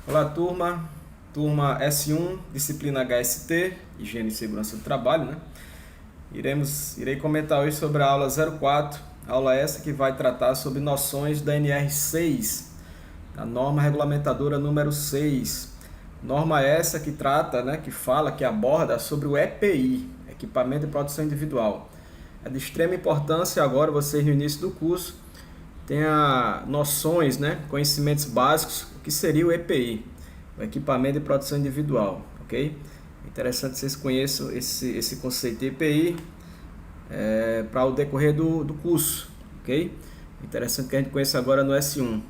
Olá, turma S1, disciplina HST, Higiene e Segurança do Trabalho, né? Irei comentar hoje sobre a aula 04, aula essa que vai tratar sobre noções da NR6, a norma regulamentadora número 6. Norma essa que trata, né, que aborda sobre o EPI, Equipamento de Proteção Individual. É de extrema importância agora vocês no início do curso tenha noções, né, conhecimentos básicos, o que seria o EPI, o Equipamento de Proteção Individual, ok? É interessante que vocês conheçam esse conceito de EPI para o decorrer do curso, ok? É interessante que a gente conheça agora no S1.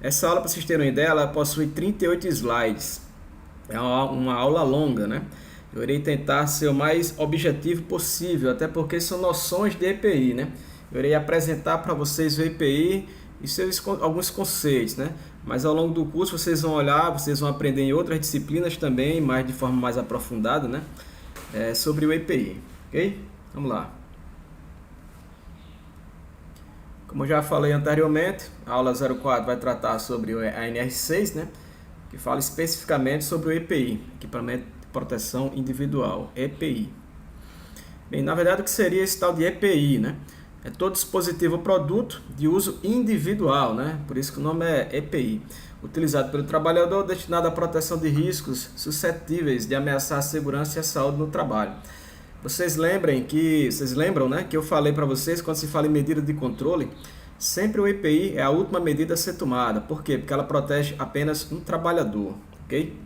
Essa aula, para vocês terem uma ideia, ela possui 38 slides, é uma aula longa, né? Eu irei tentar ser o mais objetivo possível, até porque são noções de EPI, né? Eu irei apresentar para vocês o EPI e alguns conceitos, né? Mas ao longo do curso vocês vão olhar, vocês vão aprender em outras disciplinas também, mas de forma mais aprofundada, né? Sobre o EPI, ok? Vamos lá. Como eu já falei anteriormente, a aula 04 vai tratar sobre a NR6, né? Que fala especificamente sobre o EPI, Equipamento de Proteção Individual, EPI. Bem, na verdade, o que seria esse tal de EPI, né? É todo dispositivo ou produto de uso individual, né? Por isso que o nome é EPI, utilizado pelo trabalhador, destinado à proteção de riscos suscetíveis de ameaçar a segurança e a saúde no trabalho. Vocês lembram, né, que eu falei para vocês, quando se fala em medida de controle, sempre o EPI é a última medida a ser tomada. Por quê? Porque ela protege apenas um trabalhador, ok?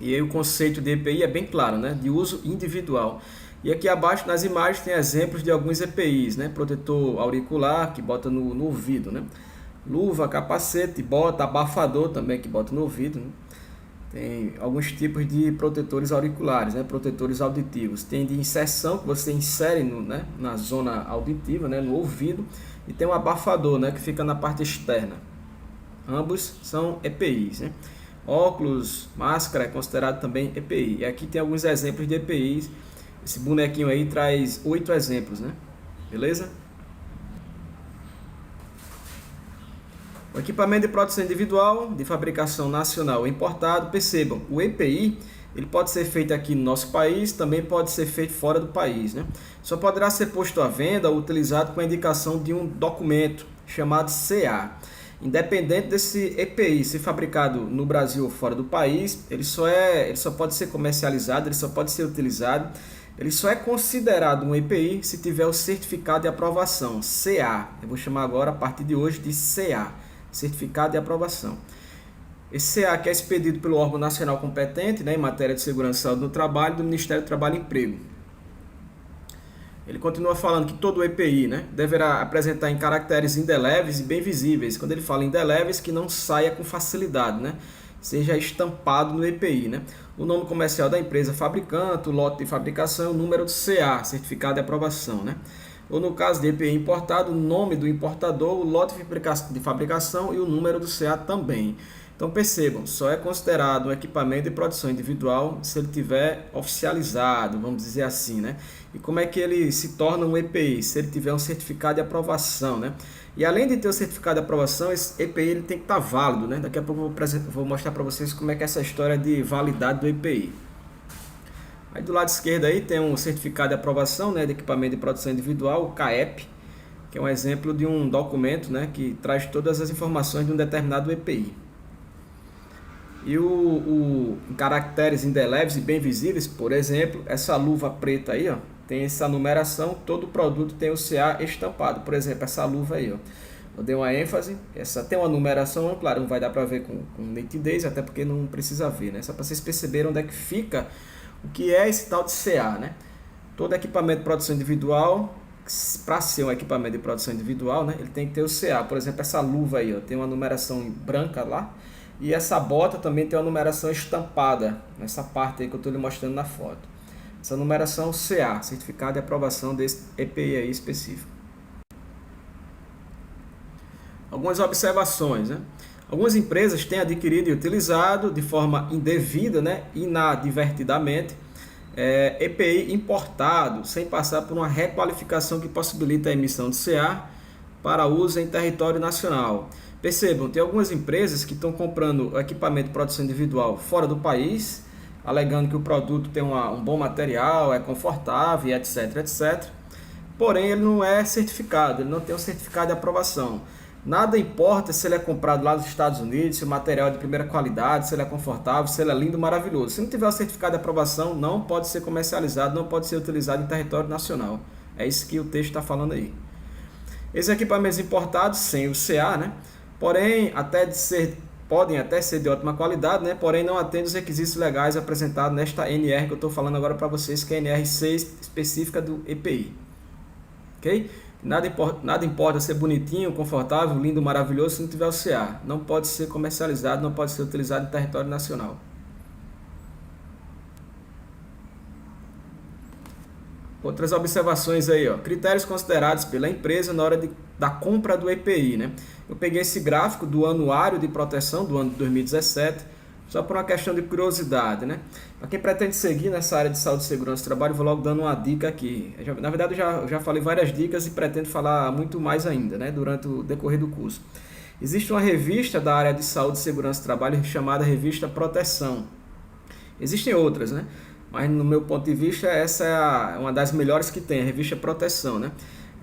E aí o conceito de EPI é bem claro, né? De uso individual. E aqui abaixo nas imagens tem exemplos de alguns EPIs, né? Protetor auricular, que bota no ouvido, né? Luva, capacete, bota, abafador também, que bota no ouvido, né? Tem alguns tipos de protetores auriculares, né? Protetores auditivos. Tem de inserção, que você insere né? Na zona auditiva, né? No ouvido. E tem um abafador, né? Que fica na parte externa. Ambos são EPIs, né? Óculos, máscara é considerado também EPI. E aqui tem alguns exemplos de EPIs. Esse bonequinho aí traz 8 exemplos, né? Beleza? O equipamento de proteção individual de fabricação nacional ou importado, percebam, o EPI ele pode ser feito aqui no nosso país, também pode ser feito fora do país, né? Só poderá ser posto à venda ou utilizado com a indicação de um documento chamado CA. Independente desse EPI ser fabricado no Brasil ou fora do país, ele só pode ser comercializado, ele só pode ser utilizado, ele só é considerado um EPI se tiver o certificado de aprovação, CA. Eu vou chamar agora, a partir de hoje, de CA, certificado de aprovação. Esse CA que é expedido pelo órgão nacional competente, né, em matéria de segurança e saúde no trabalho, do Ministério do Trabalho e Emprego. Ele continua falando que todo EPI, né, deverá apresentar em caracteres indeléveis e bem visíveis. Quando ele fala indeléveis, que não saia com facilidade, né? Seja estampado no EPI, né? O nome comercial da empresa fabricante, o lote de fabricação, o número do CA, certificado de aprovação, né? Ou no caso de EPI importado, o nome do importador, o lote de fabricação e o número do CA também. Então percebam, só é considerado um equipamento de produção individual se ele tiver oficializado, vamos dizer assim, né? E como é que ele se torna um EPI? Se ele tiver um certificado de aprovação, né? E além de ter o certificado de aprovação, esse EPI ele tem que estar válido, né? Daqui a pouco eu vou mostrar para vocês como é que é essa história de validade do EPI. Aí do lado esquerdo aí tem um certificado de aprovação, né, de equipamento de produção individual, o CAEP, que é um exemplo de um documento, né, que traz todas as informações de um determinado EPI. E em caracteres indeléveis e bem visíveis, por exemplo, essa luva preta aí, ó, tem essa numeração, todo produto tem o CA estampado. Por exemplo, essa luva aí, ó, eu dei uma ênfase, essa tem uma numeração, claro, não vai dar para ver com nitidez, até porque não precisa ver, né? Só para vocês perceberem onde é que fica o que é esse tal de CA, né? Todo equipamento de produção individual, para ser um equipamento de produção individual, né, ele tem que ter o CA. Por exemplo, essa luva aí, ó, tem uma numeração branca lá, e essa bota também tem uma numeração estampada, nessa parte aí que eu estou lhe mostrando na foto. Essa numeração CA, certificado de aprovação desse EPI aí específico. Algumas observações, né? Algumas empresas têm adquirido e utilizado de forma indevida, né, inadvertidamente, EPI importado, sem passar por uma requalificação que possibilita a emissão de CA para uso em território nacional. Percebam, tem algumas empresas que estão comprando equipamento de produção individual fora do país, alegando que o produto tem um bom material, é confortável, etc, etc. Porém, ele não é certificado, ele não tem um certificado de aprovação. Nada importa se ele é comprado lá nos Estados Unidos, se o material é de primeira qualidade, se ele é confortável, se ele é lindo, maravilhoso. Se não tiver o certificado de aprovação, não pode ser comercializado, não pode ser utilizado em território nacional. É isso que o texto está falando aí. Esses equipamentos importados sem o CA, né? Porém, podem até ser de ótima qualidade, né? Porém, não atendem os requisitos legais apresentados nesta NR que eu estou falando agora para vocês, que é a NR6 específica do EPI. Ok? Nada importa ser bonitinho, confortável, lindo, maravilhoso se não tiver o CA. Não pode ser comercializado, não pode ser utilizado em território nacional. Outras observações aí, ó. Critérios considerados pela empresa na hora da compra do EPI, né? Eu peguei esse gráfico do anuário de proteção do ano de 2017, só por uma questão de curiosidade, né? Para quem pretende seguir nessa área de saúde e segurança do trabalho, vou logo dando uma dica aqui. Na verdade, eu já falei várias dicas e pretendo falar muito mais ainda, né? Durante o decorrer do curso. Existe uma revista da área de saúde e segurança do trabalho chamada Revista Proteção. Existem outras, né? Mas no meu ponto de vista, essa é uma das melhores que tem, a Revista Proteção, né?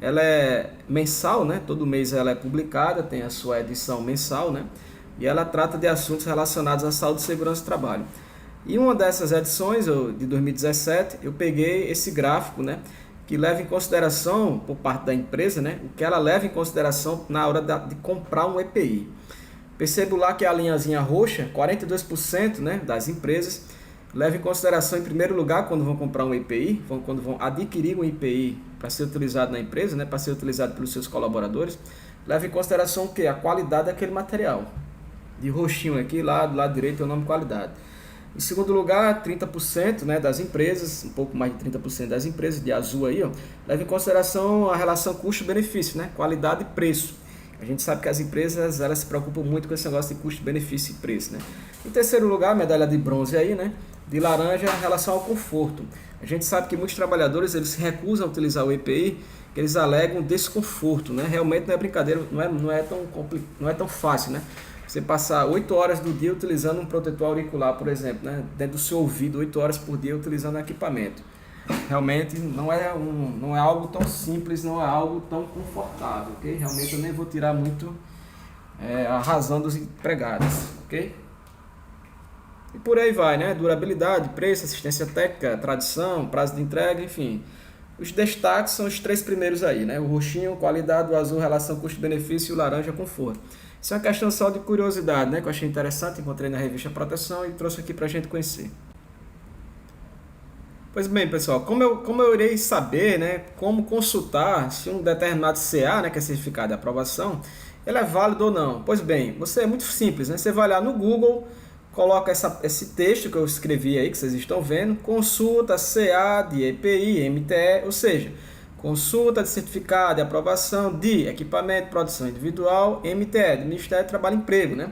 Ela é mensal, né? Todo mês ela é publicada, tem a sua edição mensal, né? E ela trata de assuntos relacionados à saúde e segurança do trabalho. E uma dessas edições, de 2017, eu peguei esse gráfico, né? Que leva em consideração, por parte da empresa, né? O que ela leva em consideração na hora de comprar um EPI. Percebo lá que a linhazinha roxa, 42%, né, das empresas, leva em consideração, em primeiro lugar, quando vão comprar um EPI, quando vão adquirir um EPI para ser utilizado na empresa, né, para ser utilizado pelos seus colaboradores, leva em consideração o quê? A qualidade daquele material. De roxinho aqui, lá do lado direito é o nome qualidade. Em segundo lugar, 30%, né, das empresas, um pouco mais de 30% das empresas, de azul aí, ó, leva em consideração a relação custo-benefício, né, qualidade e preço. A gente sabe que as empresas, elas se preocupam muito com esse negócio de custo, benefício e preço, né. Em terceiro lugar, medalha de bronze aí, né, de laranja, em relação ao conforto. A gente sabe que muitos trabalhadores, eles se recusam a utilizar o EPI, que eles alegam desconforto, né, realmente não é brincadeira, não é tão fácil, né. Você passar 8 horas do dia utilizando um protetor auricular, por exemplo, né? Dentro do seu ouvido, 8 horas por dia utilizando equipamento. Realmente não é algo tão simples, não é algo tão confortável, ok? Realmente eu nem vou tirar muito a razão dos empregados, ok? E por aí vai, né? Durabilidade, preço, assistência técnica, tradição, prazo de entrega, enfim. Os destaques são os 3 primeiros aí, né? O roxinho, qualidade, o azul, relação custo-benefício e o laranja, conforto. Isso é uma questão só de curiosidade, né? Que eu achei interessante, encontrei na revista Proteção e trouxe aqui para a gente conhecer. Pois bem, pessoal, como eu irei saber, né, como consultar se um determinado CA, né, que é certificado de aprovação, ele é válido ou não? Pois bem, é muito simples, né? Você vai lá no Google, coloca esse texto que eu escrevi aí, que vocês estão vendo, consulta CA de EPI, MTE, ou seja, consulta de certificado de aprovação de equipamento de produção individual, MTE, do Ministério do Trabalho e Emprego, né?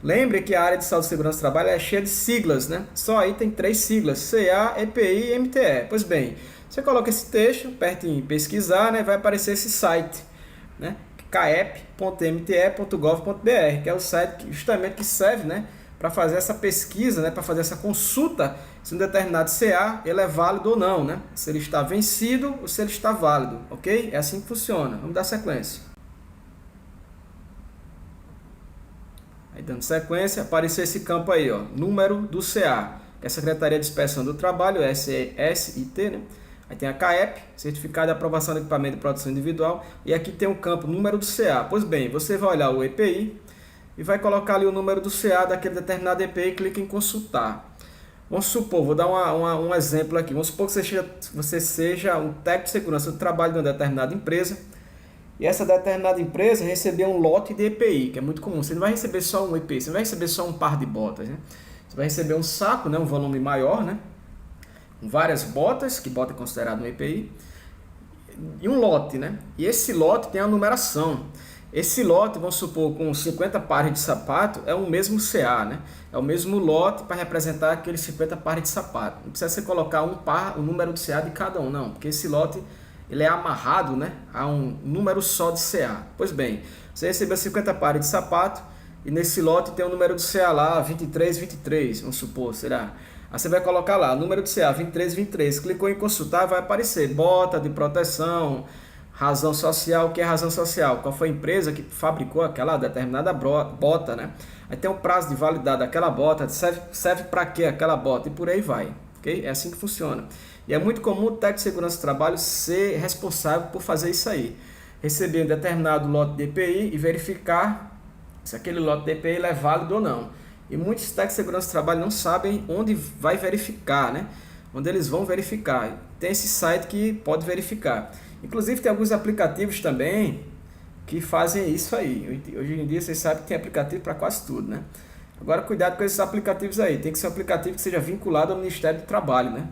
Lembre que a área de saúde e segurança do trabalho é cheia de siglas, né? Só aí tem 3 siglas, CA, EPI e MTE. Pois bem, você coloca esse texto, aperta em pesquisar, né? Vai aparecer esse site, né? caep.mte.gov.br, que é o site justamente que serve, né, para fazer essa pesquisa, né, para fazer essa consulta se um determinado CA ele é válido ou não, né? Se ele está vencido ou se ele está válido, ok? É assim que funciona. Vamos dar sequência. Aí dando sequência, apareceu esse campo aí, ó, número do CA, que é a Secretaria de Inspeção do Trabalho, SIT, né? Aí tem a CAEP, Certificado de Aprovação de Equipamento de Produção Individual, e aqui tem o campo número do CA. Pois bem, você vai olhar o EPI e vai colocar ali o número do CA daquele determinado EPI e clica em consultar. Vamos supor, vou dar um exemplo aqui, vamos supor que você seja um técnico de segurança do trabalho de uma determinada empresa, e essa determinada empresa recebeu um lote de EPI, que é muito comum. Você não vai receber só um EPI, você não vai receber só um par de botas, né? Você vai receber um saco, né, um volume maior, né, com várias botas, que bota é considerado um EPI, e um lote, né? E esse lote tem a numeração. Esse lote, vamos supor, com 50 pares de sapato, é o mesmo CA, né? É o mesmo lote para representar aqueles 50 pares de sapato. Não precisa você colocar um par, o número do CA de cada um, não, porque esse lote ele é amarrado, né, a um número só de CA. Pois bem, você recebeu 50 pares de sapato e nesse lote tem o número do CA lá, 2323, vamos supor, será? Aí você vai colocar lá, número do CA, 2323, clicou em consultar, vai aparecer bota de proteção, razão social. O que é razão social? Qual foi a empresa que fabricou aquela determinada bota, né? Aí tem um prazo de validade daquela bota, serve para quê aquela bota e por aí vai, ok? É assim que funciona. E é muito comum o técnico de segurança do trabalho ser responsável por fazer isso aí. Receber um determinado lote de EPI e verificar se aquele lote de EPI é válido ou não. E muitos técnicos de segurança do trabalho não sabem onde vai verificar, né? Onde eles vão verificar. Tem esse site que pode verificar. Inclusive tem alguns aplicativos também que fazem isso aí. Hoje em dia vocês sabem que tem aplicativo para quase tudo, né? Agora cuidado com esses aplicativos aí. Tem que ser um aplicativo que seja vinculado ao Ministério do Trabalho, né?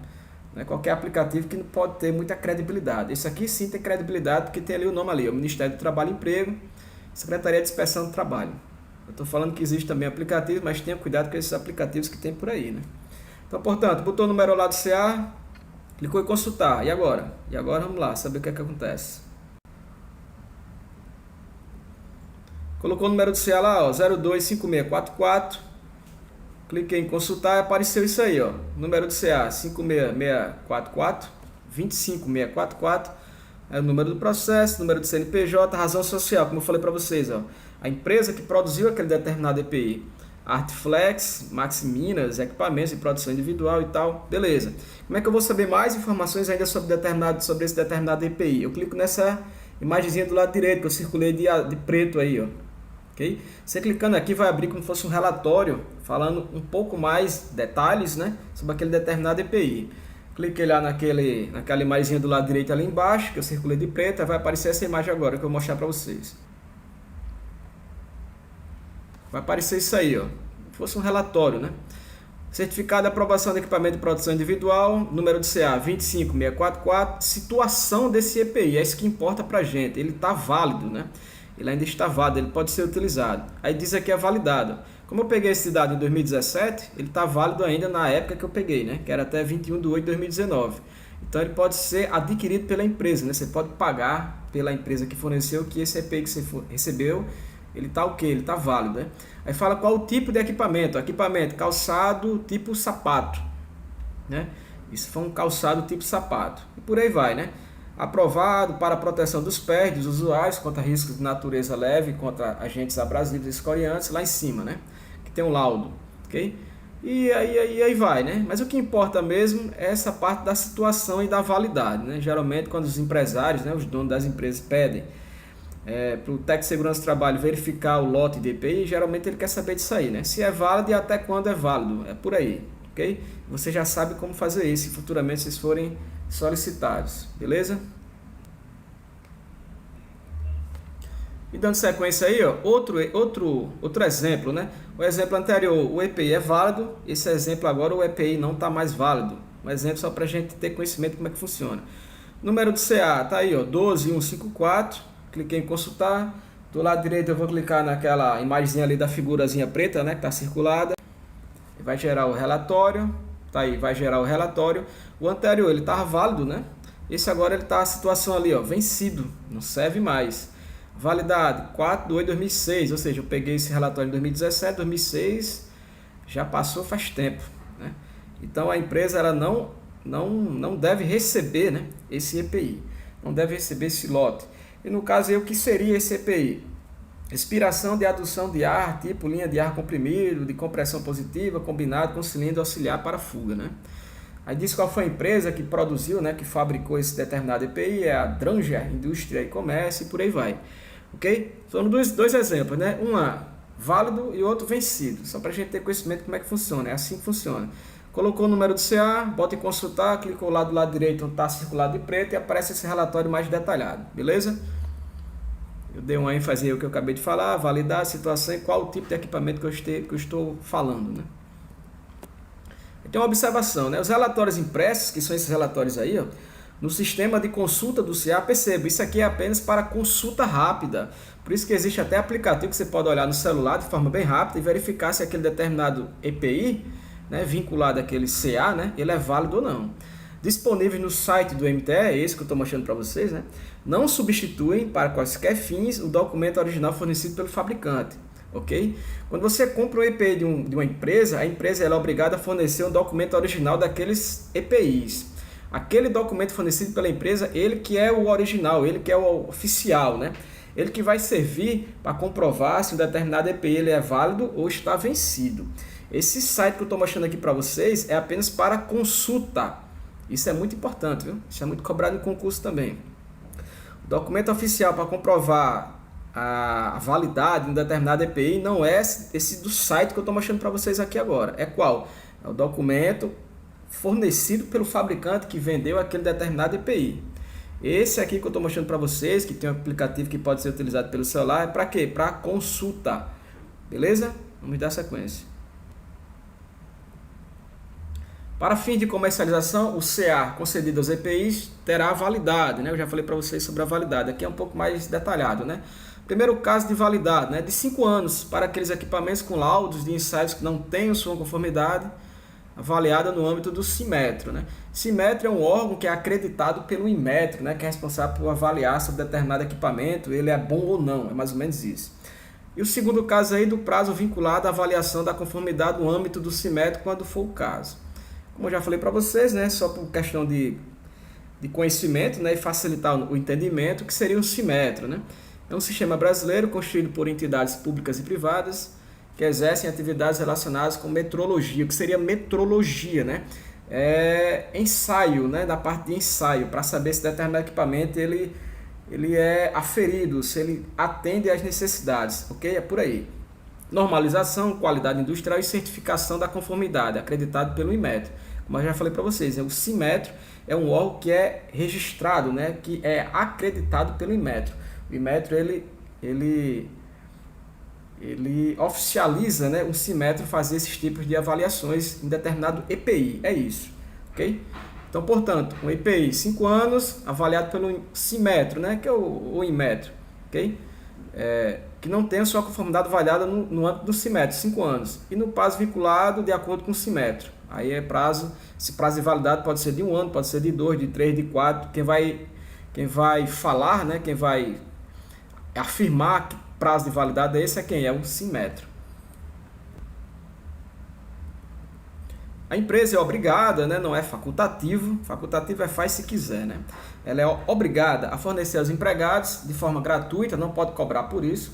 Não é qualquer aplicativo que não pode ter muita credibilidade. Esse aqui sim tem credibilidade porque tem ali o nome ali, o Ministério do Trabalho e Emprego, Secretaria de Inspeção do Trabalho. Eu estou falando que existe também aplicativo, mas tenha cuidado com esses aplicativos que tem por aí, né? Então, portanto, botou o número lá do CA, clicou em consultar. E agora? E agora vamos lá, saber o que é que acontece. Colocou o número do CA lá, ó, 025644. Cliquei em consultar e apareceu isso aí, ó. Número do CA 56644, 25644. É o número do processo, número do CNPJ, razão social, como eu falei para vocês, ó. A empresa que produziu aquele determinado EPI. Artflex, Maxi Minas, equipamentos de produção individual e tal, beleza. Como é que eu vou saber mais informações ainda sobre esse determinado EPI? Eu clico nessa imagenzinha do lado direito, que eu circulei de preto aí, ó. Okay? Você clicando aqui vai abrir como se fosse um relatório, falando um pouco mais detalhes, né, sobre aquele determinado EPI. Cliquei lá naquela imagenzinha do lado direito ali embaixo, que eu circulei de preto, vai aparecer essa imagem agora que eu vou mostrar para vocês. Vai aparecer isso aí, ó. Fosse um relatório, né? Certificado de aprovação de equipamento de produção individual, número de CA 25644, situação desse EPI, é isso que importa pra gente. Ele está válido, né? Ele ainda está válido, ele pode ser utilizado. Aí diz aqui é validado. Como eu peguei esse dado em 2017, ele está válido ainda na época que eu peguei, né? Que era até 21/8/2019. Então ele pode ser adquirido pela empresa, né? Você pode pagar pela empresa que forneceu que esse EPI que você recebeu, ele está ok, ele está válido, né? Aí fala qual o tipo de equipamento. Equipamento, calçado tipo sapato, né? Isso foi um calçado tipo sapato. E por aí vai, né? Aprovado para a proteção dos pés dos usuários contra riscos de natureza leve, contra agentes abrasivos e escoriantes, lá em cima, né? Que tem um laudo, ok? E aí vai, né? Mas o que importa mesmo é essa parte da situação e da validade, né? Geralmente quando os empresários, né, os donos das empresas pedem para o técnico de segurança do trabalho verificar o lote de EPI, geralmente ele quer saber disso aí, né? Se é válido e até quando é válido, é por aí, ok? Você já sabe como fazer isso, se futuramente vocês forem solicitados, beleza? E dando sequência aí, ó, outro exemplo, né? O exemplo anterior, o EPI é válido, esse exemplo agora o EPI não está mais válido. Um exemplo só para a gente ter conhecimento de como é que funciona. Número do CA tá aí, ó, 12154. Cliquei em consultar, do lado direito eu vou clicar naquela imagenzinha ali da figurazinha preta, né, que está circulada, vai gerar o relatório, tá aí, vai gerar o relatório. O anterior ele estava válido, né, esse agora ele está a situação ali, ó, vencido, não serve mais. Validade 4/8/2006, ou seja, eu peguei esse relatório em 2017, 2006, já passou faz tempo, né, então a empresa ela não deve receber, né, esse EPI, não deve receber esse lote. E no caso aí, o que seria esse EPI? Expiração de adução de ar, tipo linha de ar comprimido, de compressão positiva, combinado com cilindro auxiliar para fuga, né? Aí diz qual foi a empresa que produziu, né, que fabricou esse determinado EPI, é a Dranger Indústria e Comércio e por aí vai. Ok? São dois exemplos, né? Uma válido e outro vencido, só para a gente ter conhecimento de como é que funciona, é assim que funciona. Colocou o número do CA, bota em consultar, clicou lá do lado direito onde está circulado de preto e aparece esse relatório mais detalhado, beleza? Eu dei uma ênfase aí o que eu acabei de falar, validar a situação e qual o tipo de equipamento que eu estou falando, né? Tem uma observação, né? Os relatórios impressos, que são esses relatórios aí, ó, no sistema de consulta do CA, perceba, isso aqui é apenas para consulta rápida. Por isso que existe até aplicativo que você pode olhar no celular de forma bem rápida e verificar se aquele determinado EPI, né, vinculado àquele CA, né, ele é válido ou não. disponíveis no site do MTE, é esse que eu estou mostrando para vocês, né? Não substituem para quaisquer fins o documento original fornecido pelo fabricante, ok? Quando você compra um EPI de uma empresa, a empresa ela é obrigada a fornecer um documento original daqueles EPIs. Aquele documento fornecido pela empresa, ele que é o original, ele que é o oficial, né? Ele que vai servir para comprovar se um determinado EPI ele é válido ou está vencido. Esse site que eu estou mostrando aqui para vocês é apenas para consulta. Isso é muito importante, viu? Isso é muito cobrado em concurso também. O documento oficial para comprovar a validade de um determinado EPI não é esse do site que eu estou mostrando para vocês aqui agora. É qual? É o documento fornecido pelo fabricante que vendeu aquele determinado EPI. Esse aqui que eu estou mostrando para vocês, que tem um aplicativo que pode ser utilizado pelo celular, é para quê? Para consulta. Beleza? Vamos dar sequência. Para fim de comercialização, o CA concedido aos EPIs terá validade, né? Eu já falei para vocês sobre a validade, aqui é um pouco mais detalhado, né? Primeiro caso de validade, né? De 5 anos para aqueles equipamentos com laudos de ensaios que não tenham sua conformidade avaliada no âmbito do Simetro, né? Simetro é um órgão que é acreditado pelo Inmetro, né? Que é responsável por avaliar se determinado equipamento ele é bom ou não, é mais ou menos isso. E o segundo caso aí do prazo vinculado à avaliação da conformidade no âmbito do Simetro, quando for o caso. Como eu já falei para vocês, né, só por questão de conhecimento, né, e facilitar o entendimento, que seria o Simetro, né? É um sistema brasileiro construído por entidades públicas e privadas que exercem atividades relacionadas com metrologia. O que seria metrologia, né? É ensaio, né, da parte de ensaio, para saber se determinado equipamento ele é aferido, se ele atende às necessidades, ok? É por aí. Normalização, qualidade industrial e certificação da conformidade, acreditado pelo Inmetro. Como eu já falei para vocês, o Simetro é um órgão que é registrado, né, que é acreditado pelo Inmetro. O Inmetro ele oficializa, né, o Simetro fazer esses tipos de avaliações em determinado EPI. É isso, ok? Então, portanto, um EPI 5 anos avaliado pelo Simetro, né, que é o Inmetro, ok? Que não tenha sua conformidade avaliada no âmbito do Simetro, 5 anos. E no prazo vinculado de acordo com o Simetro. Aí é prazo, esse prazo de validade pode ser de 1 ano, pode ser de 2, de 3, de 4. Quem vai falar, né, quem vai afirmar que prazo de validade é esse é quem? É o Simetro. A empresa é obrigada, né, não é facultativo. Facultativo é faz se quiser, né? Ela é obrigada a fornecer aos empregados de forma gratuita, não pode cobrar por isso.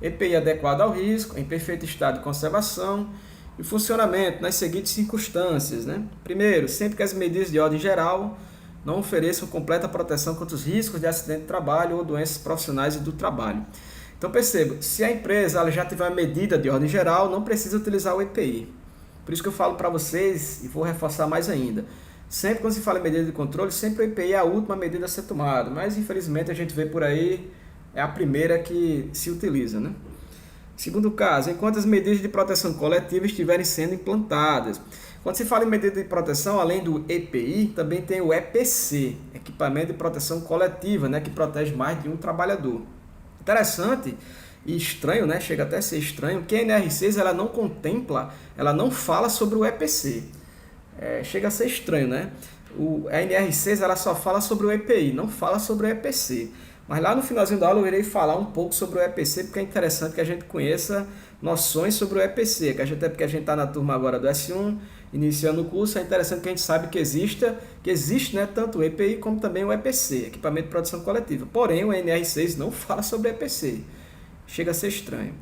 EPI adequado ao risco, em perfeito estado de conservação e funcionamento nas seguintes circunstâncias, né? Primeiro, sempre que as medidas de ordem geral não ofereçam completa proteção contra os riscos de acidente de trabalho ou doenças profissionais e do trabalho. Então perceba, se a empresa ela já tiver uma medida de ordem geral, não precisa utilizar o EPI. Por isso que eu falo para vocês, e vou reforçar mais ainda, sempre quando se fala em medida de controle, sempre o EPI é a última medida a ser tomada, mas infelizmente a gente vê por aí, é a primeira que se utiliza, né? Segundo caso, enquanto as medidas de proteção coletiva estiverem sendo implantadas. Quando se fala em medida de proteção, além do EPI, também tem o EPC, Equipamento de Proteção Coletiva, né, que protege mais de um trabalhador. Interessante e estranho, né? Chega até a ser estranho, que a NR6 ela não contempla, ela não fala sobre o EPC. Chega a ser estranho, né? A NR6 ela só fala sobre o EPI, não fala sobre o EPC. Mas lá no finalzinho da aula eu irei falar um pouco sobre o EPC, porque é interessante que a gente conheça noções sobre o EPC, até porque a gente está na turma agora do S1, iniciando o curso, é interessante que a gente saiba que existe, né, tanto o EPI como também o EPC, Equipamento de Proteção Coletiva. Porém, o NR6 não fala sobre EPC. Chega a ser estranho.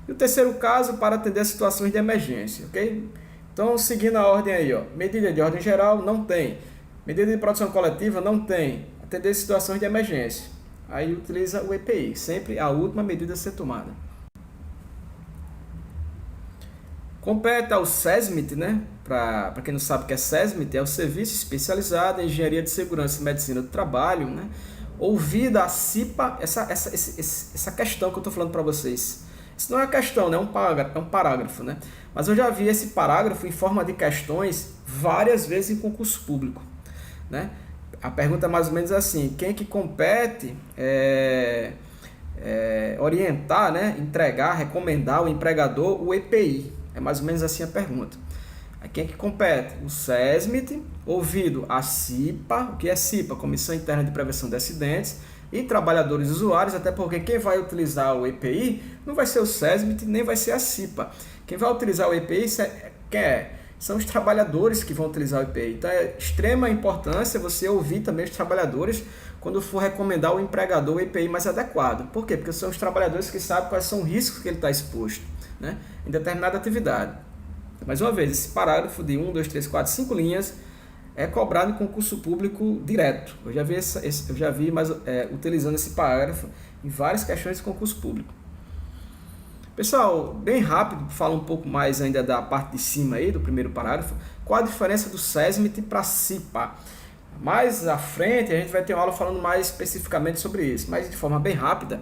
E o terceiro caso, para atender situações de emergência, ok? Então, seguindo a ordem aí, ó, medida de ordem geral, não tem. Medida de proteção coletiva, não tem. Atender situações de emergência. Aí utiliza o EPI, sempre a última medida a ser tomada. Compete ao SESMIT, né? Para quem não sabe o que é SESMIT, é o Serviço Especializado em Engenharia de Segurança e Medicina do Trabalho, né? Ouvida a CIPA, essa questão que eu estou falando para vocês. Isso não é uma questão, né? É um parágrafo, né? Mas eu já vi esse parágrafo em forma de questões várias vezes em concurso público, né? A pergunta é mais ou menos assim: quem que compete orientar, né? Entregar, recomendar ao empregador o EPI? É mais ou menos assim a pergunta. Aí quem é que compete? O SESMIT, ouvido a CIPA, o que é CIPA? Comissão Interna de Prevenção de Acidentes, e trabalhadores usuários, até porque quem vai utilizar o EPI não vai ser o SESMIT, nem vai ser a CIPA. Quem vai utilizar o EPI são os trabalhadores que vão utilizar o EPI. Então é extrema importância você ouvir também os trabalhadores quando for recomendar ao empregador o EPI mais adequado. Por quê? Porque são os trabalhadores que sabem quais são os riscos que ele está exposto, né, em determinada atividade. Mais uma vez, esse parágrafo de 1, 2, 3, 4, 5 linhas é cobrado em concurso público direto. Eu já vi utilizando esse parágrafo em várias questões de concurso público. Pessoal, bem rápido, fala um pouco mais ainda da parte de cima aí do primeiro parágrafo. Qual a diferença do SESMIT para a CIPA? Mais à frente a gente vai ter uma aula falando mais especificamente sobre isso, mas de forma bem rápida.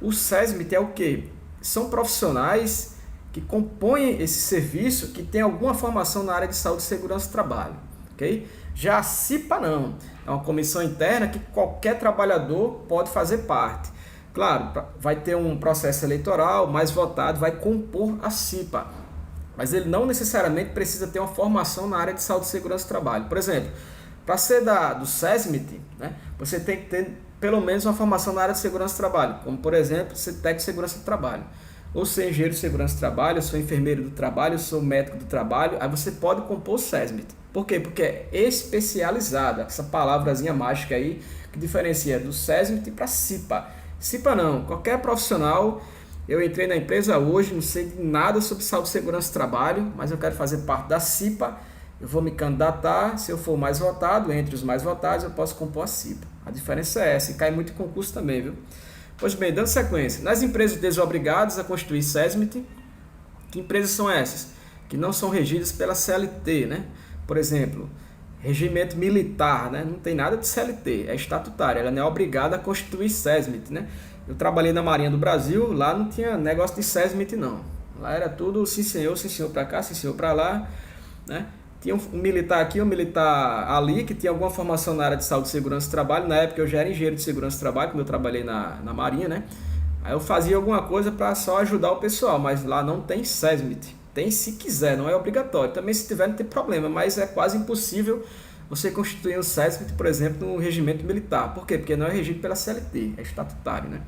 O SESMIT é o quê? São profissionais que compõem esse serviço que tem alguma formação na área de saúde e segurança do trabalho. Okay? Já a CIPA não, é uma comissão interna que qualquer trabalhador pode fazer parte. Claro, vai ter um processo eleitoral mais votado, vai compor a CIPA, mas ele não necessariamente precisa ter uma formação na área de saúde e segurança do trabalho. Por exemplo, para ser do SESMIT, né, você tem que ter pelo menos uma formação na área de segurança do trabalho, como por exemplo, ser técnico de segurança do trabalho, ou ser engenheiro de segurança do trabalho, ou ser enfermeiro do trabalho, ou ser médico do trabalho, aí você pode compor o SESMIT. Por quê? Porque é especializada, essa palavrazinha mágica aí, que diferencia do SESMIT para CIPA. CIPA não, qualquer profissional, eu entrei na empresa hoje, não sei de nada sobre saúde e segurança do trabalho, mas eu quero fazer parte da CIPA, eu vou me candidatar, se eu for mais votado, entre os mais votados, eu posso compor a CIPA. A diferença é essa, e cai muito em concurso também, viu? Pois bem, dando sequência, nas empresas desobrigadas a constituir SESMIT, que empresas são essas? Que não são regidas pela CLT, né? Por exemplo, regimento militar, né? Não tem nada de CLT, é estatutário, ela não é obrigada a constituir SESMIT, né? Eu trabalhei na Marinha do Brasil, lá não tinha negócio de SESMIT não, lá era tudo sim senhor para cá, sim senhor para lá, né? Tinha um militar aqui, um militar ali, que tinha alguma formação na área de saúde e segurança do trabalho. Na época eu já era engenheiro de segurança do trabalho, quando eu trabalhei na Marinha, né? Aí eu fazia alguma coisa para só ajudar o pessoal, mas lá não tem SESMIT. Tem se quiser, não é obrigatório. Também se tiver não tem problema, mas é quase impossível você constituir um SESMIT, por exemplo, no regimento militar. Por quê? Porque não é regido pela CLT, é estatutário, né?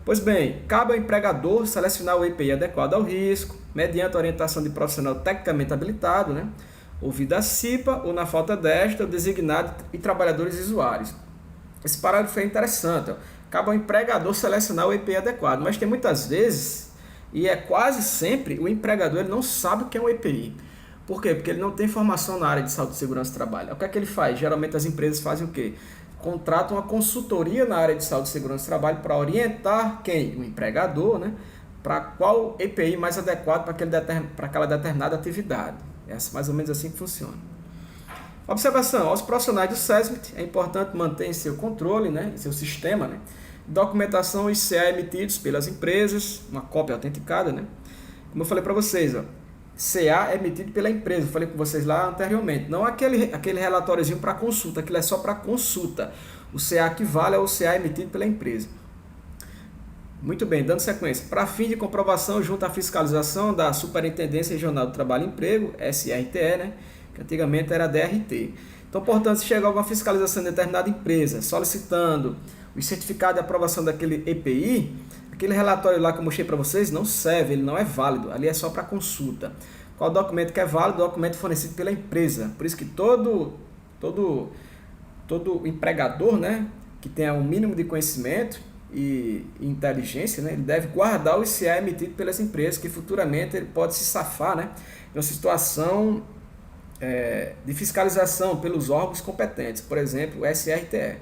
Pois bem, cabe ao empregador selecionar o EPI adequado ao risco, mediante a orientação de profissional tecnicamente habilitado, né? Ouvida a CIPA ou, na falta desta, o designado e trabalhadores usuários. Esse parágrafo é interessante. Ó. Cabe ao empregador selecionar o EPI adequado, mas tem muitas vezes, e é quase sempre, o empregador ele não sabe o que é um EPI. Por quê? Porque ele não tem formação na área de saúde e segurança do trabalho. O que é que ele faz? Geralmente as empresas fazem o quê? Contratam uma consultoria na área de saúde e segurança do trabalho para orientar quem? O empregador, né? Para qual EPI mais adequado para aquela determinada atividade. É mais ou menos assim que funciona. Observação, aos profissionais do SESMIT é importante manter em seu controle, né, em seu sistema, né, documentação e CA emitidos pelas empresas, uma cópia autenticada, né. Como eu falei para vocês, ó, CA é emitido pela empresa, eu falei com vocês lá anteriormente, não aquele relatóriozinho para consulta, aquilo é só para consulta. O CA que vale é o CA emitido pela empresa. Muito bem, dando sequência. Para fim de comprovação junto à fiscalização da Superintendência Regional do Trabalho e Emprego, SRTE, né, que antigamente era DRT. Então, portanto, se chegar alguma fiscalização em determinada empresa solicitando o certificado de aprovação daquele EPI, aquele relatório lá que eu mostrei para vocês não serve, ele não é válido, ali é só para consulta. Qual documento que é válido? O documento fornecido pela empresa. Por isso que todo empregador, né, que tenha um mínimo de conhecimento e inteligência, né, ele deve guardar o ICA emitido pelas empresas, que futuramente ele pode se safar, né, em uma situação de fiscalização pelos órgãos competentes, por exemplo, o SRTE.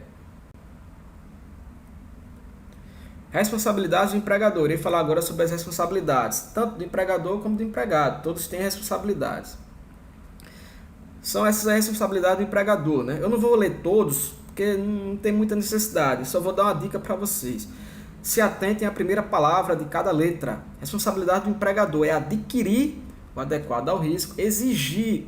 Responsabilidades do empregador. Eu irei falar agora sobre as responsabilidades, tanto do empregador como do empregado. Todos têm responsabilidades. São essas as responsabilidades do empregador, né? Eu não vou ler todos, porque não tem muita necessidade. Só vou dar uma dica para vocês. Se atentem à primeira palavra de cada letra. Responsabilidade do empregador é adquirir o adequado ao risco, exigir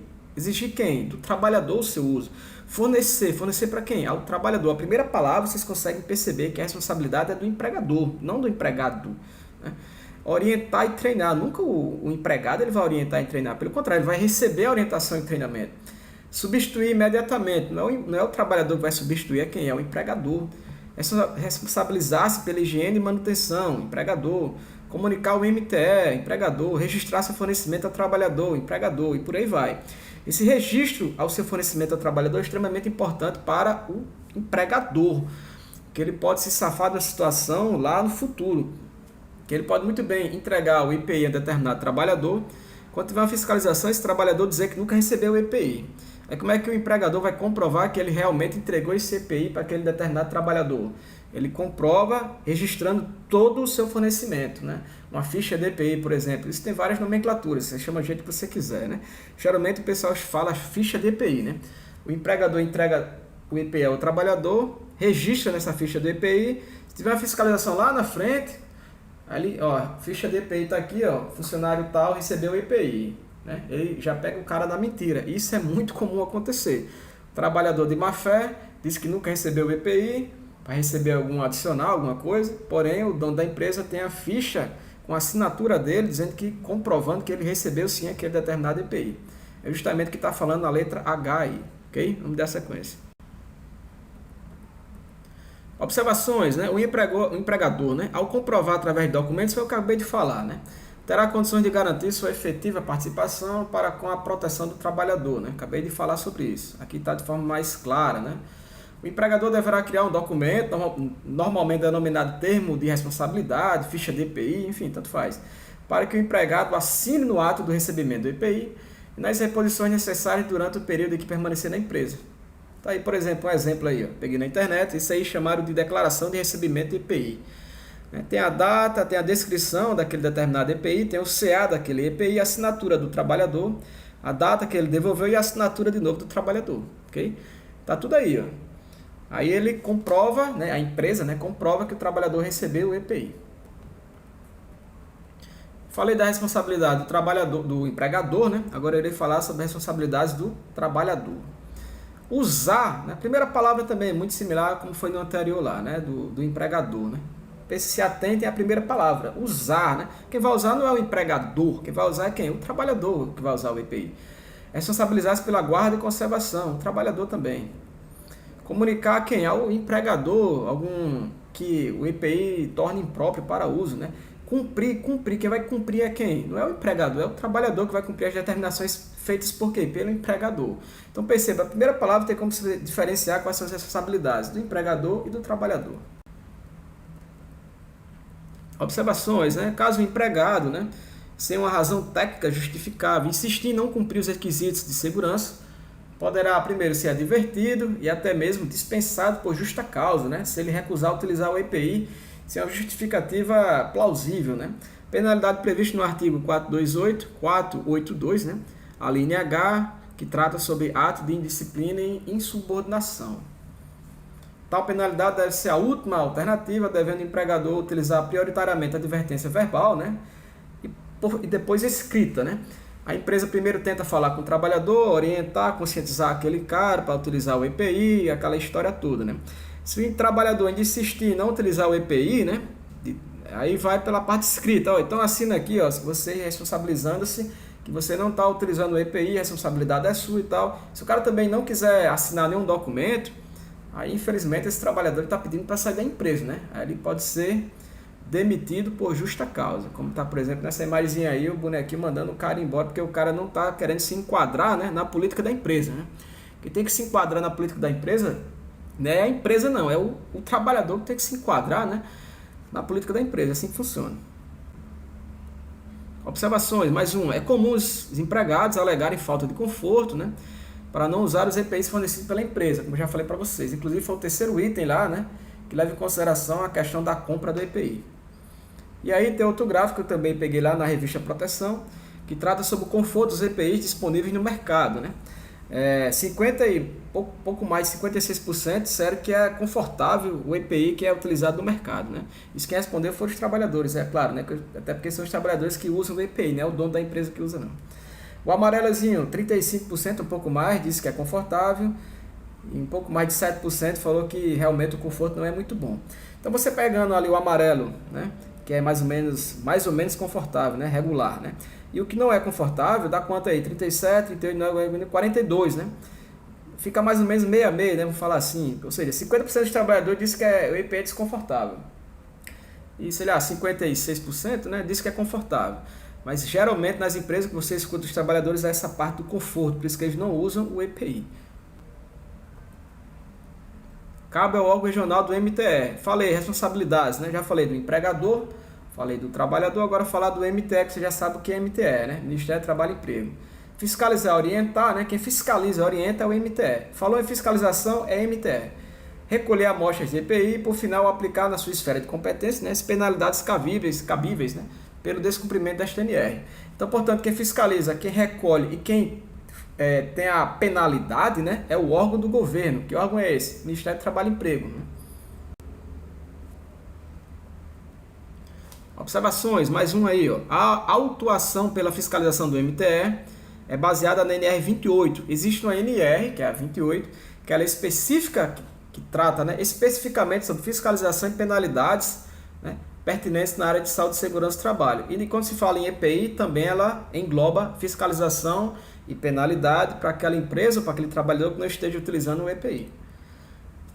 quem? Do trabalhador o seu uso. Fornecer para quem? Ao trabalhador. A primeira palavra vocês conseguem perceber que a responsabilidade é do empregador, não do empregado, né? orientar e treinar. Nunca o empregado ele vai orientar e treinar, pelo contrário, ele vai receber a orientação e treinamento. Substituir imediatamente, não é o trabalhador que vai substituir, é quem? É o empregador. Responsabilizar-se pela higiene e manutenção, empregador. Comunicar o MTE, empregador. Registrar seu fornecimento ao trabalhador, empregador, e por aí vai. Esse registro ao seu fornecimento ao trabalhador é extremamente importante para o empregador, que ele pode se safar da situação lá no futuro, que ele pode muito bem entregar o IPI a determinado trabalhador, quando tiver uma fiscalização, esse trabalhador dizer que nunca recebeu o IPI. Aí como é que o empregador vai comprovar que ele realmente entregou esse IPI para aquele determinado trabalhador? Ele comprova registrando todo o seu fornecimento, né? Uma ficha de EPI, por exemplo. Isso tem várias nomenclaturas, você chama do jeito que você quiser, né? Geralmente o pessoal fala ficha de EPI, né? O empregador entrega o EPI ao trabalhador, registra nessa ficha do EPI. Se tiver uma fiscalização lá na frente, ali, ó, ficha de EPI está aqui, ó, funcionário tal recebeu o EPI, né? Ele já pega o cara da mentira. Isso é muito comum acontecer. O trabalhador de má fé diz que nunca recebeu o EPI, para receber algum adicional, alguma coisa, porém o dono da empresa tem a ficha com a assinatura dele, dizendo que, comprovando que ele recebeu sim aquele determinado EPI. É justamente o que está falando a letra H aí, ok? Vamos dar sequência. Observações, né? O empregador, né? Ao comprovar através de documentos, eu acabei de falar, né? Terá condições de garantir sua efetiva participação para com a proteção do trabalhador, né? Acabei de falar sobre isso. Aqui está de forma mais clara, né? O empregador deverá criar um documento, normalmente denominado termo de responsabilidade, ficha de EPI, enfim, tanto faz, para que o empregado assine no ato do recebimento do EPI e nas reposições necessárias durante o período em que permanecer na empresa. Tá aí, por exemplo, um exemplo aí, ó, peguei na internet, isso aí chamaram de declaração de recebimento de EPI. Tem a data, tem a descrição daquele determinado EPI, tem o CA daquele EPI, a assinatura do trabalhador, a data que ele devolveu e a assinatura de novo do trabalhador, ok? Tá tudo aí, ó. Aí ele comprova, né, a empresa, né, comprova que o trabalhador recebeu o EPI. Falei da responsabilidade do trabalhador, do empregador, né? Agora eu irei falar sobre as responsabilidades do trabalhador. Usar, né? A primeira palavra também é muito similar como foi no anterior lá, né, do empregador, né? Se atentem à primeira palavra, usar, né? Quem vai usar não é o empregador, quem vai usar é quem? O trabalhador que vai usar o EPI. Responsabilizar-se pela guarda e conservação, o trabalhador também. Comunicar a quem? Ao empregador, algum que o EPI torne impróprio para uso, né? Cumprir, quem vai cumprir é quem? Não é o empregador, é o trabalhador que vai cumprir as determinações feitas por quem? Pelo empregador. Então perceba, a primeira palavra tem como se diferenciar quais são as responsabilidades do empregador e do trabalhador. Observações, né? Caso o empregado, né, sem uma razão técnica justificável, insistir em não cumprir os requisitos de segurança, poderá primeiro ser advertido e até mesmo dispensado por justa causa, né? Se ele recusar utilizar o EPI sem uma justificativa plausível, né? Penalidade prevista no artigo 482, né? A linha H, que trata sobre ato de indisciplina e insubordinação. Tal penalidade deve ser a última alternativa, devendo o empregador utilizar prioritariamente a advertência verbal, né? E depois escrita, né? A empresa primeiro tenta falar com o trabalhador, orientar, conscientizar aquele cara para utilizar o EPI, aquela história toda, né? Se o trabalhador ainda insistir em não utilizar o EPI, né? Aí vai pela parte escrita, ó, então assina aqui, ó, se você responsabilizando-se que você não está utilizando o EPI, a responsabilidade é sua e tal. Se o cara também não quiser assinar nenhum documento, aí infelizmente esse trabalhador está pedindo para sair da empresa, né? Aí ele pode ser demitido por justa causa, como está, por exemplo, nessa imagem aí, o bonequinho mandando o cara embora, porque o cara não está querendo se enquadrar, né, na política da empresa, né? Quem tem que se enquadrar na política da empresa não é a empresa não, é o trabalhador que tem que se enquadrar, né, na política da empresa, assim que funciona. Observações, mais um, é comum os empregados alegarem falta de conforto, né, para não usar os EPIs fornecidos pela empresa, como eu já falei para vocês, inclusive foi o terceiro item lá, né, que leva em consideração a questão da compra do EPI. E aí tem outro gráfico que eu também peguei lá na revista Proteção, que trata sobre o conforto dos EPIs disponíveis no mercado, né? Pouco mais de 56% disseram que é confortável o EPI que é utilizado no mercado, né? Isso quem respondeu foram os trabalhadores, é claro, né? Até porque são os trabalhadores que usam o EPI, né? O dono da empresa que usa não. O amarelozinho, 35%, um pouco mais, disse que é confortável, e um pouco mais de 7% falou que realmente o conforto não é muito bom. Então você pegando ali o amarelo, né, que é mais ou menos confortável, né? Regular, né? E o que não é confortável dá quanto aí? 37, 38, 42, né? Fica mais ou menos meio a meio, né? Vamos falar assim. Ou seja, 50% dos trabalhadores diz que o EPI é desconfortável. E, sei lá, 56%, né, diz que é confortável. Mas geralmente nas empresas que você escuta os trabalhadores é essa parte do conforto, por isso que eles não usam o EPI. Cabe ao órgão regional do MTE. Falei, responsabilidades, né? Já falei do empregador, falei do trabalhador, agora falar do MTE, que você já sabe o que é MTE, né? Ministério do Trabalho e Emprego. Fiscalizar, orientar, né? Quem fiscaliza e orienta é o MTE. Falou em fiscalização, é MTE. Recolher amostras de EPI e, por final, aplicar na sua esfera de competência, né, as penalidades cabíveis, né, pelo descumprimento da STNR. Então, portanto, quem fiscaliza, quem recolhe e quem tem a penalidade, né, é o órgão do governo. Que órgão é esse? Ministério do Trabalho e Emprego. Né? Observações, mais um aí. Ó. A autuação pela fiscalização do MTE é baseada na NR 28. Existe uma NR, que é a 28, que ela é específica, que trata, né, especificamente sobre fiscalização e penalidades, né, pertinentes na área de saúde e segurança do trabalho. E quando se fala em EPI, também ela engloba fiscalização e penalidade para aquela empresa ou para aquele trabalhador que não esteja utilizando o EPI.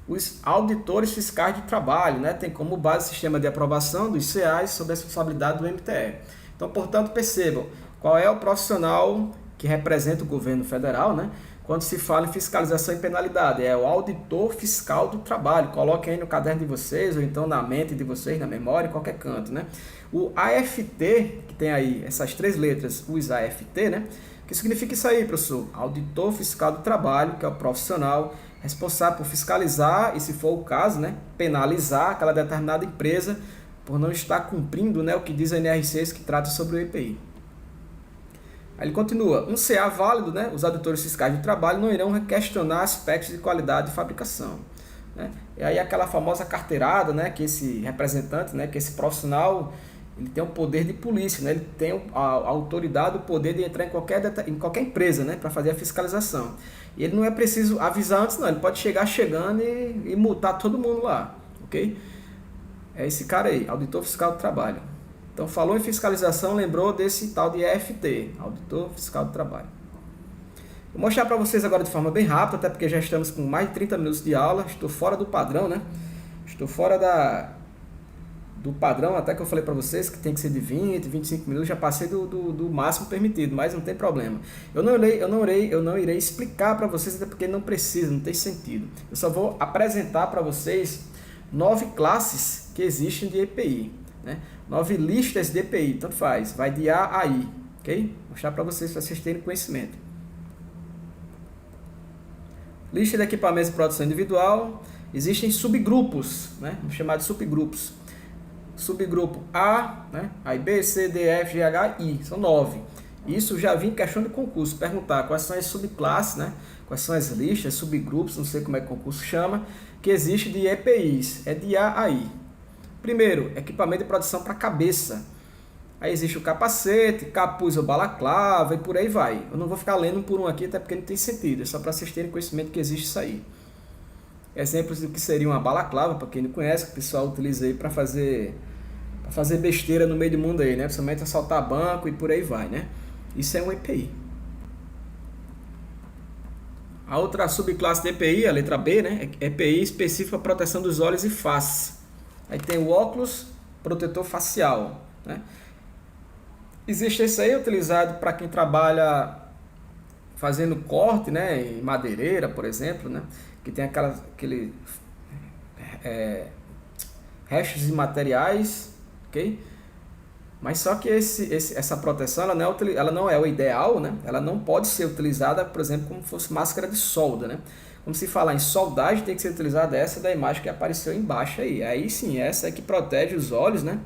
Os auditores fiscais de trabalho, né, tem como base o sistema de aprovação dos CEAs sob a responsabilidade do MTE. Então, portanto, percebam qual é o profissional que representa o governo federal, né, quando se fala em fiscalização e penalidade. É o auditor fiscal do trabalho. Coloquem aí no caderno de vocês, ou então na mente de vocês, na memória, em qualquer canto, né? O AFT, que tem aí essas três letras, os AFT, né? O que significa isso aí, professor? Auditor fiscal do trabalho, que é o profissional responsável por fiscalizar e, se for o caso, né, penalizar aquela determinada empresa por não estar cumprindo, né, o que diz a NR6, que trata sobre o EPI. Aí ele continua, um CA válido, né, os auditores fiscais de trabalho não irão questionar aspectos de qualidade de fabricação. Né? E aí aquela famosa carteirada, né, que esse representante, né, que esse profissional, ele tem o poder de polícia, né, ele tem a autoridade, o poder de entrar em qualquer empresa, né, para fazer a fiscalização. E ele não é preciso avisar antes, não, ele pode chegar chegando e multar todo mundo lá, ok? É esse cara aí, auditor fiscal do trabalho. Então, falou em fiscalização, lembrou desse tal de EFT, Auditor Fiscal do Trabalho. Vou mostrar para vocês agora de forma bem rápida, até porque já estamos com mais de 30 minutos de aula, estou fora do padrão, né? Estou fora do padrão, até que eu falei para vocês que tem que ser de 20, 25 minutos, já passei do máximo permitido, mas não tem problema. Eu não irei explicar para vocês, até porque não precisa, não tem sentido. Eu só vou apresentar para vocês 9 classes que existem de EPI, né? 9 listas de EPI, tanto faz, vai de A a I, ok? Vou mostrar para vocês terem conhecimento. Lista de equipamentos de produção individual, existem subgrupos, né? Vamos chamar de subgrupos. Subgrupo A, né? Aí B, C, D, F, G, H, I, são 9. Isso já vi em questão de concurso, perguntar quais são as subclasses, né? Quais são as listas, subgrupos, não sei como é que o concurso chama, que existe de EPIs, é de A a I. Primeiro, equipamento de proteção para a cabeça. Aí existe o capacete, capuz ou balaclava e por aí vai. Eu não vou ficar lendo um por um aqui, até porque não tem sentido. É só para vocês terem conhecimento que existe isso aí. Exemplos do que seria uma balaclava, para quem não conhece, que o pessoal utiliza aí para fazer besteira no meio do mundo aí, né? Principalmente assaltar banco e por aí vai, né? Isso é um EPI. A outra subclasse de EPI, a letra B, né? É EPI específica para proteção dos olhos e face. Aí tem o óculos protetor facial, né? Existe esse aí utilizado para quem trabalha fazendo corte, né, em madeireira, por exemplo, né, que tem aquele restos de materiais, ok? Mas só que essa proteção ela não é o ideal, né? Ela não pode ser utilizada, por exemplo, como fosse máscara de solda, né? Como se falar em soldagem, tem que ser utilizada essa da imagem que apareceu embaixo aí. Aí sim, essa é que protege os olhos, né?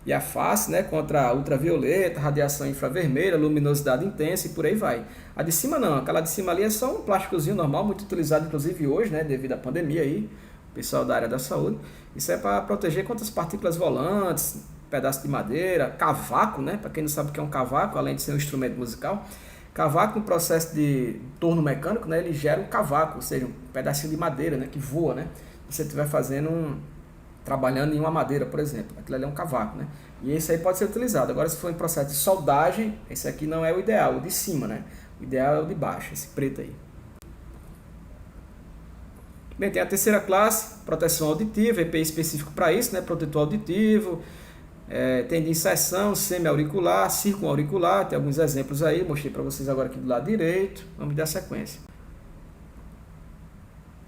E a face, né? Contra a ultravioleta, radiação infravermelha, luminosidade intensa e por aí vai. A de cima não, aquela de cima ali é só um plásticozinho normal, muito utilizado inclusive hoje, né? Devido à pandemia aí, o pessoal da área da saúde. Isso é para proteger contra as partículas volantes, pedaço de madeira, cavaco, né? Para quem não sabe o que é um cavaco, além de ser um instrumento musical. Cavaco, no processo de torno mecânico, né, ele gera um cavaco, ou seja, um pedacinho de madeira, né, que voa, né? Se você estiver fazendo trabalhando em uma madeira, por exemplo. Aquilo ali é um cavaco, né? E esse aí pode ser utilizado. Agora, se for em processo de soldagem, esse aqui não é o ideal, o de cima, né? O ideal é o de baixo, esse preto aí. Bem, tem a terceira classe, proteção auditiva, EPI específico para isso, né? Protetor auditivo, tem de inserção, semi-auricular, circunauricular, tem alguns exemplos aí, mostrei para vocês agora aqui do lado direito. Vamos dar sequência.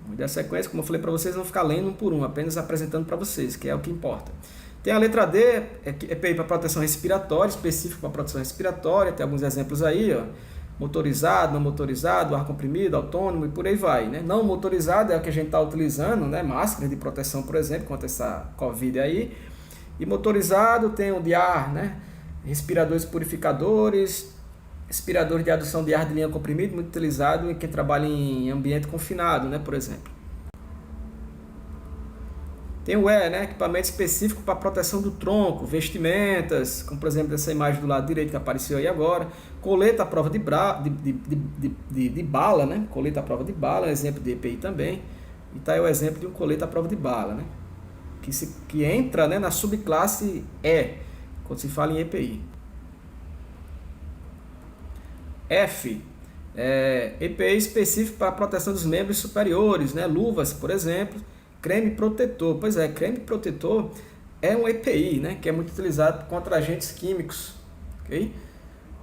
Vamos dar sequência, como eu falei para vocês, não ficar lendo um por um, apenas apresentando para vocês, que é o que importa. Tem a letra D, EPI para proteção respiratória, específico para proteção respiratória, tem alguns exemplos aí, ó. Motorizado, não motorizado, ar comprimido, autônomo e por aí vai, né? Não motorizado é o que a gente está utilizando, né? Máscara de proteção, por exemplo, contra essa Covid aí. E motorizado tem o de ar, né? Respiradores purificadores, respiradores de adução de ar de linha comprimido, muito utilizado em quem trabalha em ambiente confinado, né? Por exemplo. Tem o E, né? Equipamento específico para proteção do tronco, vestimentas, como por exemplo essa imagem do lado direito que apareceu aí agora, colete à prova de bala, né? Colete à prova de bala, exemplo de EPI também. E tá aí o exemplo de um colete à prova de bala, né? Que entra, né, na subclasse E, quando se fala em EPI. F, EPI específico para proteção dos membros superiores, né? Luvas, por exemplo. Creme protetor, pois é, creme protetor é um EPI, né, que é muito utilizado contra agentes químicos, ok?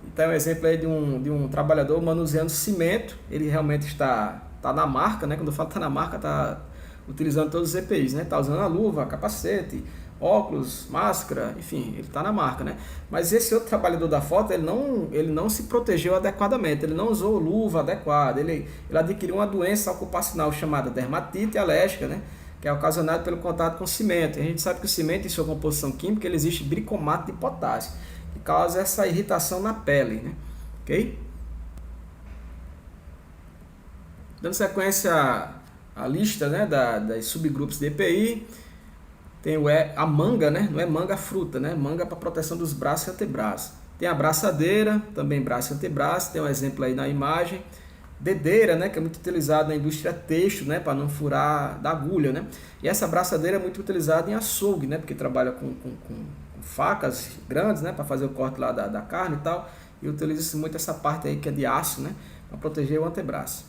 Então, um exemplo aí de um trabalhador manuseando cimento, ele realmente está na marca, né, quando eu falo está na marca, está utilizando todos os EPIs, né, está usando a luva, capacete, óculos, máscara, enfim, ele está na marca, né? Mas esse outro trabalhador da foto, ele não se protegeu adequadamente, ele não usou luva adequada, ele adquiriu uma doença ocupacional chamada dermatite alérgica, né? Que é ocasionado pelo contato com cimento. E a gente sabe que o cimento, em sua composição química, ele existe bricomato de potássio, que causa essa irritação na pele, né? Ok? Dando sequência à lista, né, das subgrupos de EPI, tem a manga, né? Não é manga fruta, né? Manga para proteção dos braços e antebraços. Tem a braçadeira, também braço e antebraço, tem um exemplo aí na imagem. Dedeira, né, que é muito utilizada na indústria têxtil, né, para não furar da agulha, né? E essa braçadeira é muito utilizada em açougue, né, porque trabalha com facas grandes, né, para fazer o corte lá da carne e tal, e utiliza muito essa parte aí que é de aço, né, para proteger o antebraço.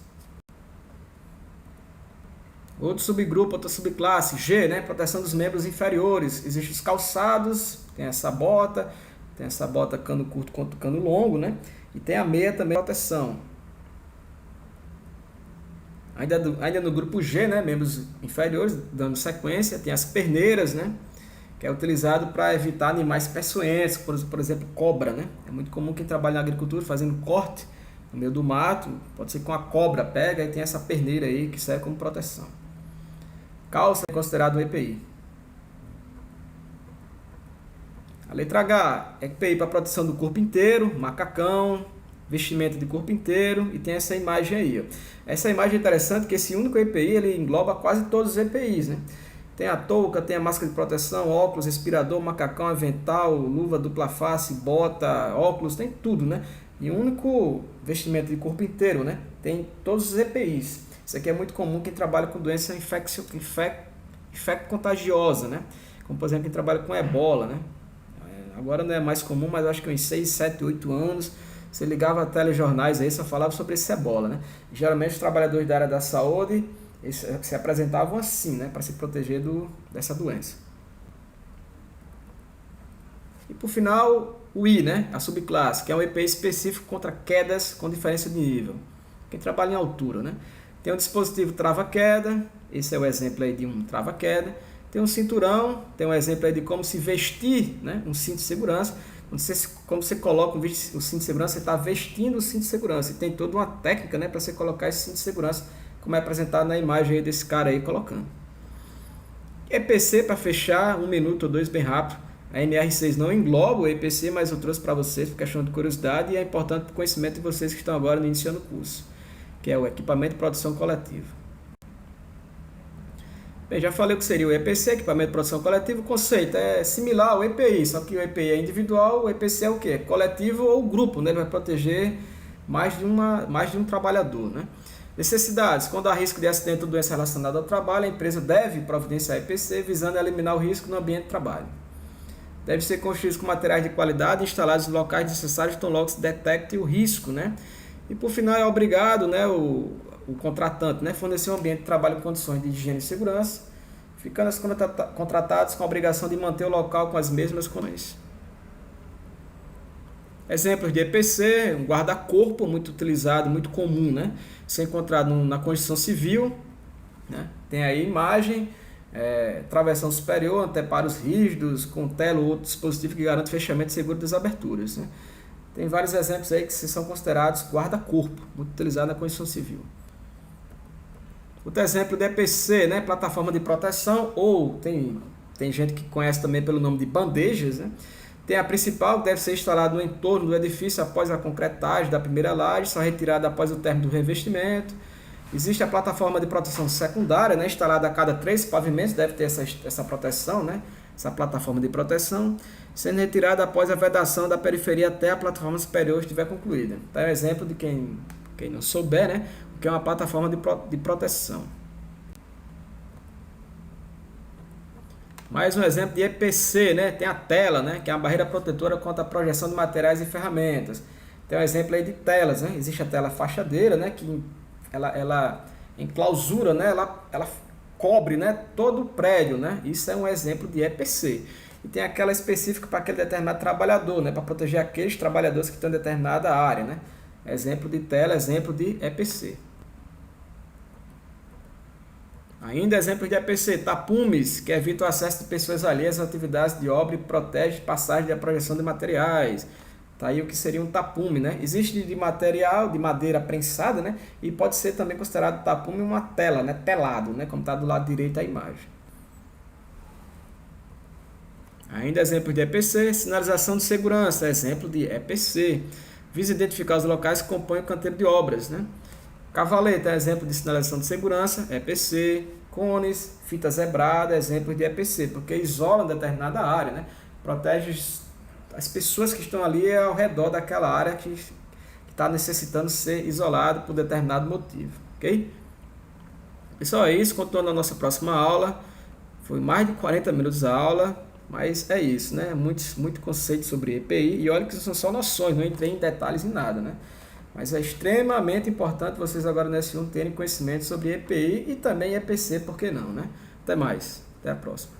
Outro subgrupo, outra subclasse, G, né, proteção dos membros inferiores. Existem os calçados, tem essa bota cano curto quanto cano longo, né, e tem a meia também, proteção. Ainda no grupo G, né, membros inferiores, dando sequência, tem as perneiras, né, que é utilizado para evitar animais peçonhentos, por exemplo, cobra, né? É muito comum quem trabalha na agricultura fazendo corte no meio do mato, pode ser com a cobra pega e tem essa perneira aí que serve como proteção. Calça é considerado um EPI. A letra H, EPI para proteção do corpo inteiro, macacão, vestimenta de corpo inteiro, e tem essa imagem aí, ó. Essa imagem é interessante porque esse único EPI ele engloba quase todos os EPIs, né? Tem a touca, tem a máscara de proteção, óculos, respirador, macacão, avental, luva dupla face, bota, óculos, tem tudo, né? E o único vestimento de corpo inteiro, né? Tem todos os EPIs. Isso aqui é muito comum quem trabalha com doença infecto-contagiosa, né? Como, por exemplo, quem trabalha com ebola, né? Agora não é mais comum, mas acho que uns 6, 7, 8 anos você ligava a telejornais aí, só falava sobre esse ebola, né? Geralmente os trabalhadores da área da saúde se apresentavam assim, né? Para se proteger dessa doença. E por final, o I, né? A subclasse, que é um EPI específico contra quedas com diferença de nível. Quem trabalha em altura, né? Tem um dispositivo trava-queda, esse é o exemplo aí de um trava-queda. Tem um cinturão, tem um exemplo aí de como se vestir, né? Um cinto de segurança. Quando você coloca o cinto de segurança, você está vestindo o cinto de segurança. E tem toda uma técnica, né, para você colocar esse cinto de segurança, como é apresentado na imagem aí desse cara aí colocando. EPC, para fechar, 1 minuto ou 2 bem rápido. A NR6 não engloba o EPC, mas eu trouxe para vocês por questão de curiosidade e é importante para o conhecimento de vocês que estão agora iniciando o curso, que é o equipamento de produção coletiva. Bem, já falei o que seria o EPC, equipamento de produção coletiva. O conceito é similar ao EPI, só que o EPI é individual, o EPC é o quê? Coletivo ou grupo, né? Ele vai proteger mais de um trabalhador, né? Necessidades. Quando há risco de acidente ou doença relacionada ao trabalho, a empresa deve providenciar EPC visando eliminar o risco no ambiente de trabalho. Deve ser construído com materiais de qualidade instalados em locais necessários, tão logo se detecte o risco, né? E por final é obrigado, né, o contratante, né, fornecer um ambiente de trabalho com condições de higiene e segurança, ficando os contratados com a obrigação de manter o local com as mesmas condições. Exemplos de EPC, um guarda-corpo muito utilizado, muito comum, né? Ser encontrado na construção civil, né? Tem aí imagem, travessão superior, anteparos rígidos, com tela ou outro dispositivo que garante fechamento seguro das aberturas, né? Tem vários exemplos aí que são considerados guarda-corpo, muito utilizado na construção civil. Outro exemplo de EPC, né? Plataforma de proteção, ou tem gente que conhece também pelo nome de bandejas, né? Tem a principal, que deve ser instalada no entorno do edifício após a concretagem da primeira laje, só retirada após o término do revestimento. Existe a plataforma de proteção secundária, né, instalada a cada 3 pavimentos, deve ter essa proteção, né, essa plataforma de proteção, sendo retirada após a vedação da periferia até a plataforma superior estiver concluída. Então é um exemplo de quem não souber, né, o que é uma plataforma de proteção. Mais um exemplo de EPC, né? Tem a tela, né? Que é uma barreira protetora contra a projeção de materiais e ferramentas. Tem um exemplo aí de telas, né? Existe a tela fachadeira, né? Que ela em clausura, né? Ela cobre, né? Todo o prédio, né? Isso é um exemplo de EPC. E tem aquela específica para aquele determinado trabalhador, né? Para proteger aqueles trabalhadores que estão em determinada área, né? Exemplo de tela, exemplo de EPC. Ainda exemplos de EPC, tapumes, que evita o acesso de pessoas alheias às atividades de obra e protege passagem de projeção de materiais. Tá aí o que seria um tapume, né? Existe de material, de madeira prensada, né? E pode ser também considerado tapume uma tela, né? Telado, né? Como está do lado direito da imagem. Ainda exemplos de EPC, sinalização de segurança, exemplo de EPC. Visa identificar os locais que compõem o canteiro de obras, né? Cavalete é exemplo de sinalização de segurança, EPC. Cones, fita zebrada, exemplos de EPC, porque isolam determinada área, né? Protege as pessoas que estão ali ao redor daquela área que está necessitando ser isolado por determinado motivo, ok? Pessoal, é isso, continuando a nossa próxima aula. Foi mais de 40 minutos a aula, mas é isso, né? Muito conceito sobre EPI, e olha que são só noções, não entrei em detalhes em nada, né? Mas é extremamente importante vocês agora nesse ano terem conhecimento sobre EPI e também EPC, por que não, né? Até mais, até a próxima.